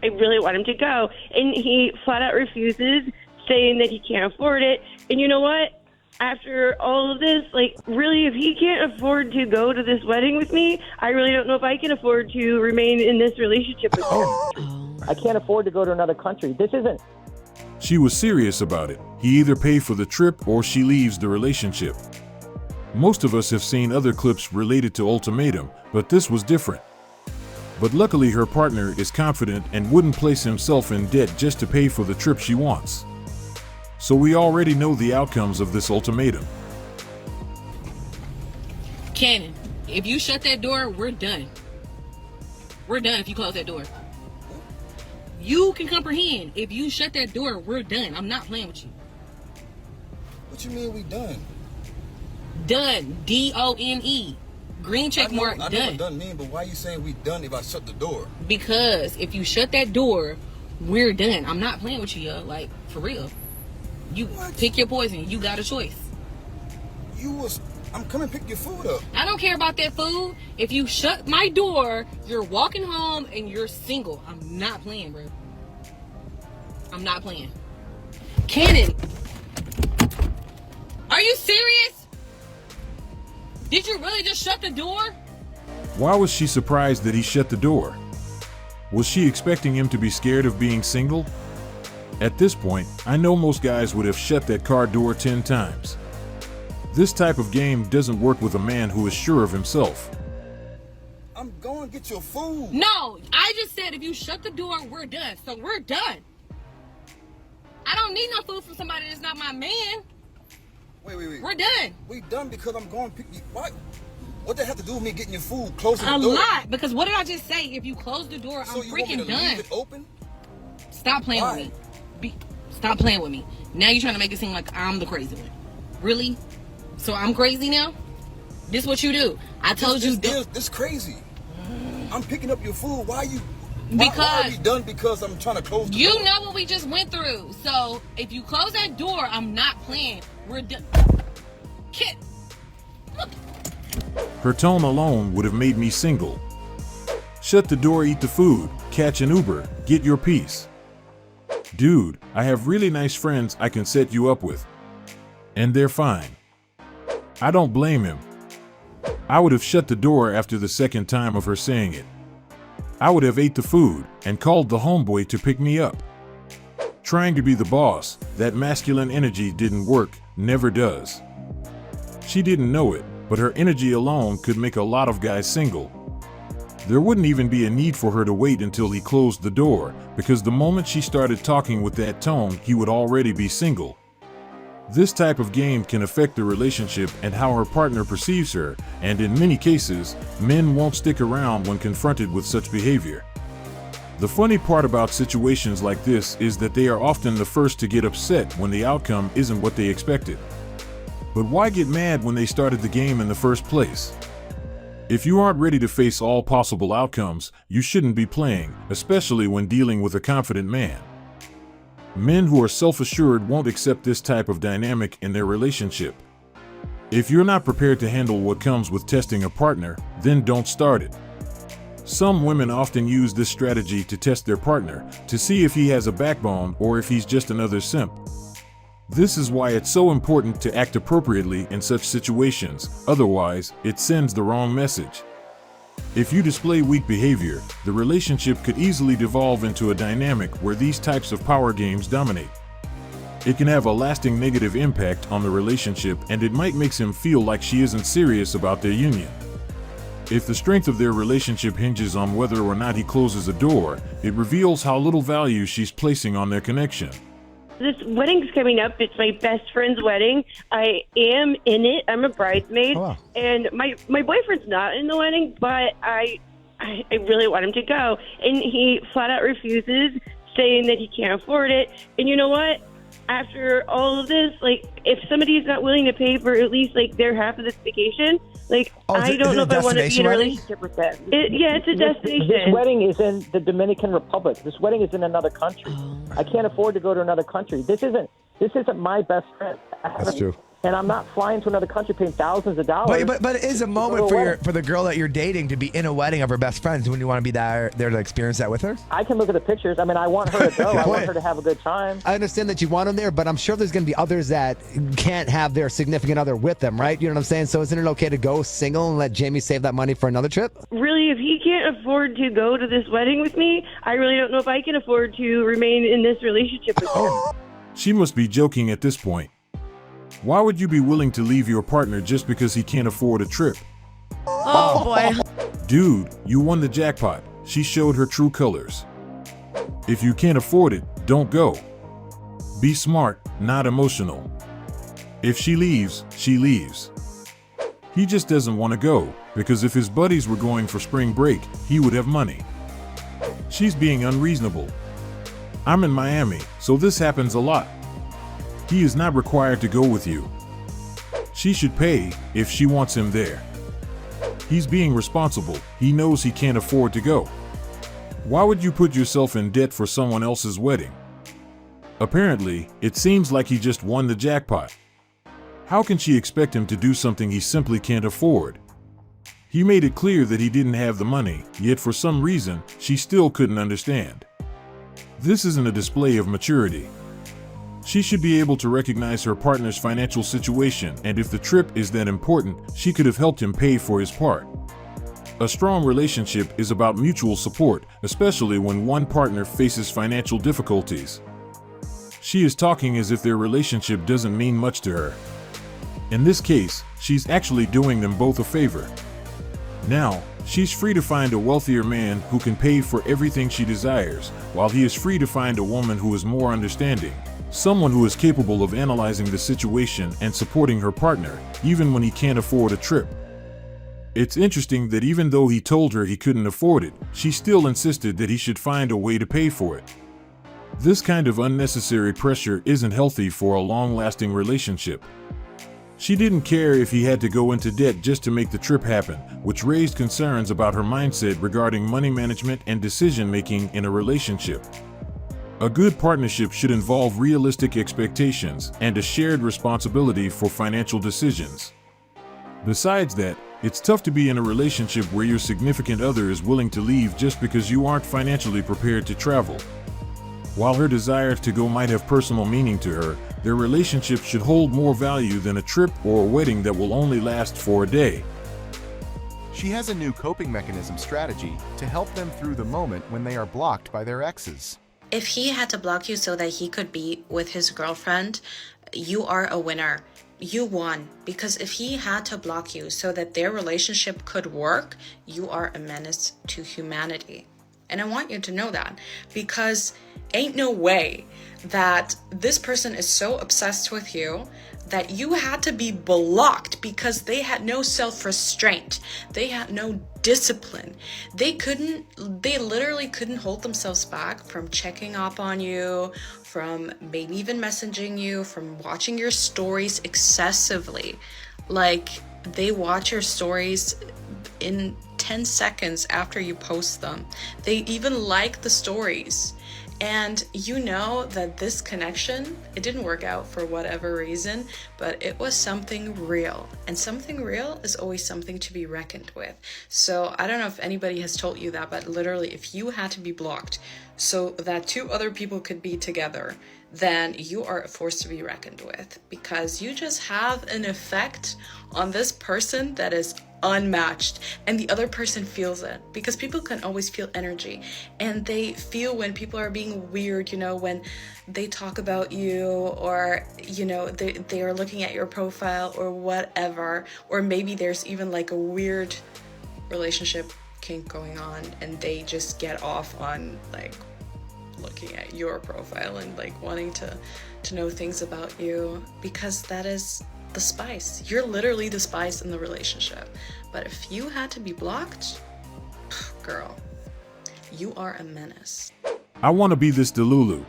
I really want him to go. And he flat out refuses, saying that he can't afford it. And you know what? After all of this, like, really, if he can't afford to go to this wedding with me, I really don't know if I can afford to remain in this relationship with him. I can't afford to go to another country. This isn't... She was serious about it. He either pays for the trip or she leaves the relationship. Most of us have seen other clips related to Ultimatum, but this was different. But luckily her partner is confident and wouldn't place himself in debt just to pay for the trip she wants. So we already know the outcomes of this ultimatum. Cannon, if you shut that door, we're done. We're done if you close that door. You can comprehend. If you shut that door, we're done. I'm not playing with you. What you mean we done? Done. D-O-N-E. Green check mark, I know done. what done mean, but why you saying we done if I shut the door? Because if you shut that door, we're done. I'm not playing with you, yo. Like, for real. You pick your poison. You got a choice. I'm coming to pick your food up. I don't care about that food. If you shut my door, you're walking home and you're single. I'm not playing, bro. I'm not playing. Cannon, are you serious? Did you really just shut the door? Why was she surprised that he shut the door? Was she expecting him to be scared of being single? At this point, I know most guys would have shut that car door 10 times. This type of game doesn't work with a man who is sure of himself. I'm going to get your food. No, I just said if you shut the door, we're done. So we're done. I don't need no food from somebody that's not my man. Wait. We're done. We done because I'm going to pick you. What? What that have to do with me getting your food, closing the A door? lot, because what did I just say? If you close the door, So I'm you want me freaking to done. leave it open? Stop playing Why? with me. Stop playing with me. Now you're trying to make it seem like I'm the crazy one. Really? So I'm crazy now? This what you do. I told you. This crazy. I'm picking up your food. Why are we done? Because I'm trying to close the door. You know what we just went through. So if you close that door, I'm not playing. We're done. Kid. Look. Her tone alone would have made me single. Shut the door, eat the food, catch an Uber, get your piece. Dude, I have really nice friends I can set you up with. And they're fine. I don't blame him. I would have shut the door after the second time of her saying it. I would have ate the food and called the homeboy to pick me up. Trying to be the boss, that masculine energy didn't work, never does. She didn't know it, but her energy alone could make a lot of guys single. There wouldn't even be a need for her to wait until he closed the door, because the moment she started talking with that tone, he would already be single. This type of game can affect the relationship and how her partner perceives her, and in many cases, men won't stick around when confronted with such behavior. The funny part about situations like this is that they are often the first to get upset when the outcome isn't what they expected. But why get mad when they started the game in the first place? If you aren't ready to face all possible outcomes, you shouldn't be playing, especially when dealing with a confident man. Men who are self-assured won't accept this type of dynamic in their relationship. If you're not prepared to handle what comes with testing a partner, then don't start it. Some women often use this strategy to test their partner, to see if he has a backbone or if he's just another simp. This is why it's so important to act appropriately in such situations, otherwise, it sends the wrong message. If you display weak behavior, the relationship could easily devolve into a dynamic where these types of power games dominate. It can have a lasting negative impact on the relationship, and it might make him feel like she isn't serious about their union. If the strength of their relationship hinges on whether or not he closes a door, it reveals how little value she's placing on their connection. This wedding's coming up. It's my best friend's wedding. I am in it. I'm a bridesmaid. Oh, wow. And my boyfriend's not in the wedding, but I really want him to go. And he flat out refuses, saying that he can't afford it. And you know what? After all of this, like, if somebody's not willing to pay for at least, like, their half of this vacation, like, I don't know if I want to be in a relationship with them. Yeah, it's a destination. This wedding is in the Dominican Republic. This wedding is in another country. I can't afford to go to another country. This isn't my best friend. That's true. And I'm not flying to another country paying thousands of dollars. But it is a moment for the girl that you're dating to be in a wedding of her best friends. When you want to be there to experience that with her? I can look at the pictures. I mean, I want her to go. I want her to have a good time. I understand that you want them there, but I'm sure there's going to be others that can't have their significant other with them, right? You know what I'm saying? So isn't it okay to go single and let Jamie save that money for another trip? Really, if he can't afford to go to this wedding with me, I really don't know if I can afford to remain in this relationship with him. She must be joking at this point. Why would you be willing to leave your partner just because he can't afford a trip? Oh boy. Dude, you won the jackpot. She showed her true colors. If you can't afford it, don't go. Be smart, not emotional. If she leaves, she leaves. He just doesn't want to go, because if his buddies were going for spring break, he would have money. She's being unreasonable. I'm in Miami, so this happens a lot. He is not required to go with you. She should pay if she wants him there. He's being responsible. He knows he can't afford to go. Why would you put yourself in debt for someone else's wedding? Apparently, it seems like he just won the jackpot. How can she expect him to do something he simply can't afford? He made it clear that he didn't have the money, yet for some reason, she still couldn't understand. This isn't a display of maturity. She should be able to recognize her partner's financial situation, and if the trip is that important, she could have helped him pay for his part. A strong relationship is about mutual support, especially when one partner faces financial difficulties. She is talking as if their relationship doesn't mean much to her. In this case, she's actually doing them both a favor. Now, she's free to find a wealthier man who can pay for everything she desires, while he is free to find a woman who is more understanding. Someone who is capable of analyzing the situation and supporting her partner, even when he can't afford a trip. It's interesting that even though he told her he couldn't afford it, she still insisted that he should find a way to pay for it. This kind of unnecessary pressure isn't healthy for a long-lasting relationship. She didn't care if he had to go into debt just to make the trip happen, which raised concerns about her mindset regarding money management and decision-making in a relationship. A good partnership should involve realistic expectations and a shared responsibility for financial decisions. Besides that, it's tough to be in a relationship where your significant other is willing to leave just because you aren't financially prepared to travel. While her desire to go might have personal meaning to her, their relationship should hold more value than a trip or a wedding that will only last for a day. She has a new coping mechanism strategy to help them through the moment when they are blocked by their exes. If he had to block you so that he could be with his girlfriend, you are a winner. You won. Because if he had to block you so that their relationship could work, you are a menace to humanity. And I want you to know that, because ain't no way that this person is so obsessed with you that you had to be blocked because they had no self-restraint. They had no discipline. They literally couldn't hold themselves back from checking up on you, from maybe even messaging you, from watching your stories excessively. Like, they watch your stories in 10 seconds after you post them. They even like the stories. And you know that this connection, it didn't work out for whatever reason, but it was something real. And something real is always something to be reckoned with. So I don't know if anybody has told you that, but literally, if you had to be blocked so that two other people could be together, then you are a force to be reckoned with, because you just have an effect on this person that is unmatched, and the other person feels it, because people can always feel energy, and they feel when people are being weird, when they talk about you, or they are looking at your profile or whatever, or maybe there's even like a weird relationship kink going on, and they just get off on like looking at your profile and like wanting to know things about you, because that is the spice. You're literally the spice in the relationship. But if you had to be blocked, girl, you are a menace. I want to be this Delulu.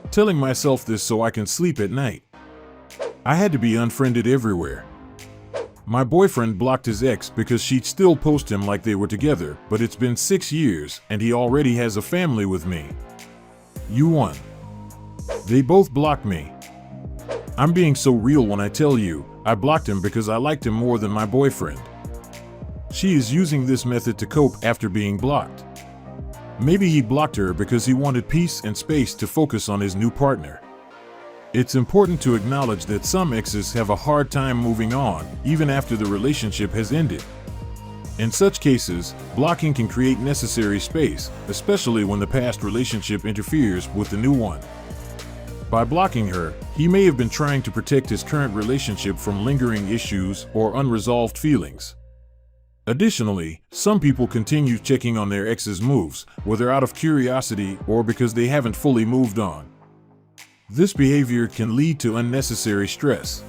Telling myself this so I can sleep at night. I had to be unfriended everywhere. My boyfriend blocked his ex because she'd still post him like they were together, but it's been 6 years and he already has a family with me. You won. They both blocked me. I'm being so real when I tell you, I blocked him because I liked him more than my boyfriend. She is using this method to cope after being blocked. Maybe he blocked her because he wanted peace and space to focus on his new partner. It's important to acknowledge that some exes have a hard time moving on, even after the relationship has ended. In such cases, blocking can create necessary space, especially when the past relationship interferes with the new one. By blocking her, he may have been trying to protect his current relationship from lingering issues or unresolved feelings. Additionally, some people continue checking on their ex's moves, whether out of curiosity or because they haven't fully moved on. This behavior can lead to unnecessary stress.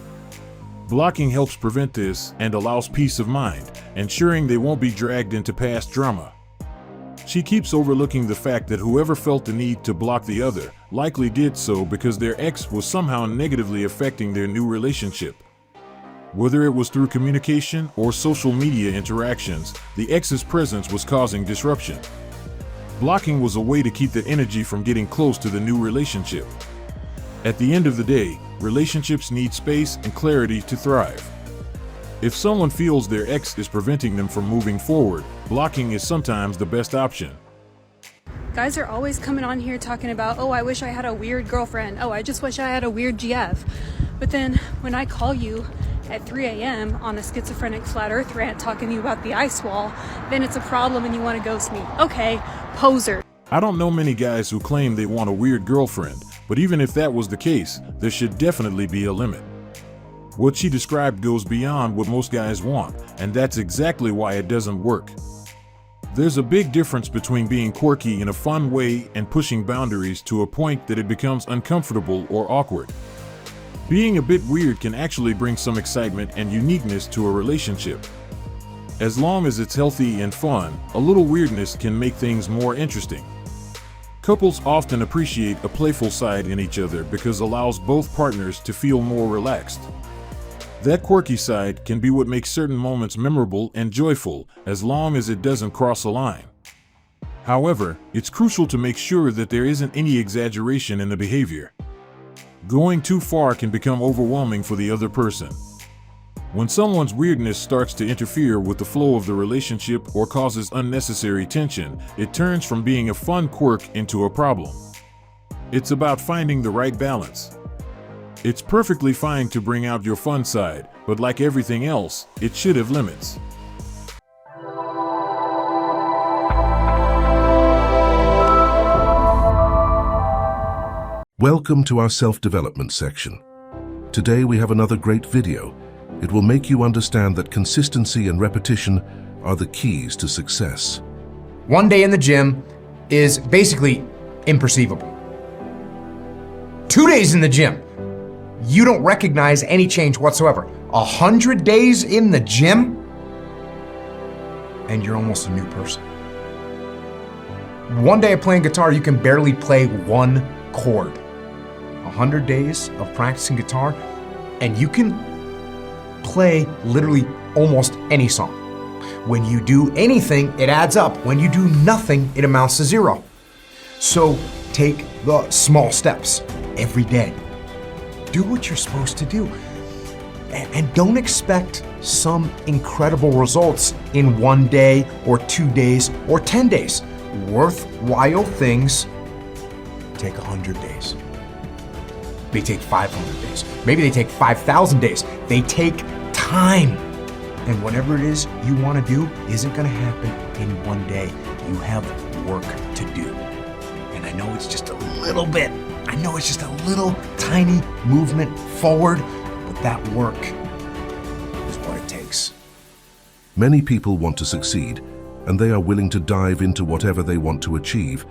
Blocking helps prevent this and allows peace of mind, ensuring they won't be dragged into past drama. She keeps overlooking the fact that whoever felt the need to block the other likely did so because their ex was somehow negatively affecting their new relationship. Whether it was through communication or social media interactions, the ex's presence was causing disruption. Blocking was a way to keep the energy from getting close to the new relationship. At the end of the day, relationships need space and clarity to thrive. If someone feels their ex is preventing them from moving forward, blocking is sometimes the best option. Guys are always coming on here talking about, oh, I wish I had a weird girlfriend. Oh, I just wish I had a weird GF. But then when I call you at 3 a.m. on a schizophrenic flat earth rant talking to you about the ice wall, then it's a problem and you want to ghost me. Okay, poser. I don't know many guys who claim they want a weird girlfriend, but even if that was the case, there should definitely be a limit. What she described goes beyond what most guys want, and that's exactly why it doesn't work. There's a big difference between being quirky in a fun way and pushing boundaries to a point that it becomes uncomfortable or awkward. Being a bit weird can actually bring some excitement and uniqueness to a relationship. As long as it's healthy and fun, a little weirdness can make things more interesting. Couples often appreciate a playful side in each other because it allows both partners to feel more relaxed. That quirky side can be what makes certain moments memorable and joyful, as long as it doesn't cross a line. However, it's crucial to make sure that there isn't any exaggeration in the behavior. Going too far can become overwhelming for the other person. When someone's weirdness starts to interfere with the flow of the relationship or causes unnecessary tension, it turns from being a fun quirk into a problem. It's about finding the right balance. It's perfectly fine to bring out your fun side, but like everything else, it should have limits. Welcome to our self-development section. Today we have another great video. It will make you understand that consistency and repetition are the keys to success. One day in the gym is basically imperceivable. 2 days in the gym, you don't recognize any change whatsoever. 100 days in the gym, and you're almost a new person. One day of playing guitar, you can barely play one chord. 100 days of practicing guitar, and you can play literally almost any song. When you do anything, it adds up. When you do nothing, it amounts to 0. So take the small steps every day. Do what you're supposed to do. And don't expect some incredible results in 1 day or 2 days or 10 days. Worthwhile things take 100 days. They take 500 days. Maybe they take 5,000 days. They take time. And whatever it is you want to do isn't going to happen in 1 day. You have work to do. And I know it's just a little bit. I know it's just a little tiny movement forward, but that work is what it takes. Many people want to succeed, and they are willing to dive into whatever they want to achieve.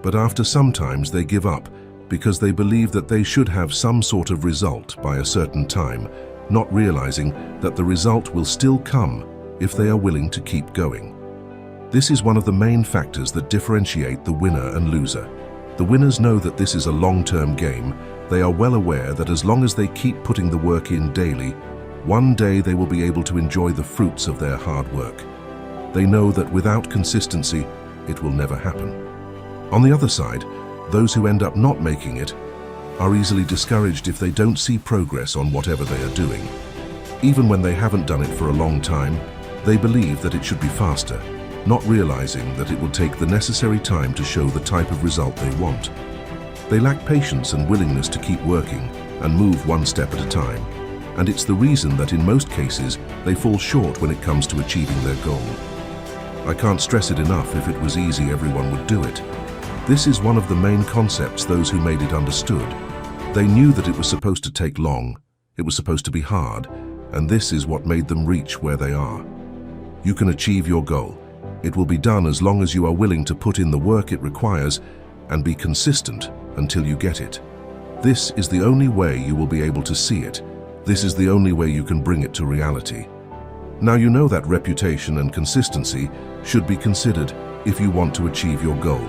But after sometimes they give up because they believe that they should have some sort of result by a certain time, not realizing that the result will still come if they are willing to keep going. This is one of the main factors that differentiate the winner and loser. The winners know that this is a long-term game. They are well aware that as long as they keep putting the work in daily, one day they will be able to enjoy the fruits of their hard work. They know that without consistency, it will never happen. On the other side, those who end up not making it are easily discouraged if they don't see progress on whatever they are doing. Even when they haven't done it for a long time, they believe that it should be faster, not realizing that it will take the necessary time to show the type of result they want. They lack patience and willingness to keep working and move one step at a time, and it's the reason that in most cases they fall short when it comes to achieving their goal. I can't stress it enough, if it was easy, everyone would do it. This is one of the main concepts those who made it understood. They knew that it was supposed to take long, it was supposed to be hard, and this is what made them reach where they are. You can achieve your goal. It will be done as long as you are willing to put in the work it requires and be consistent until you get it. This is the only way you will be able to see it. This is the only way you can bring it to reality. Now you know that reputation and consistency should be considered if you want to achieve your goal.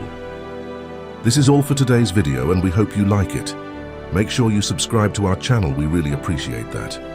This is all for today's video, and we hope you like it. Make sure you subscribe to our channel, we really appreciate that.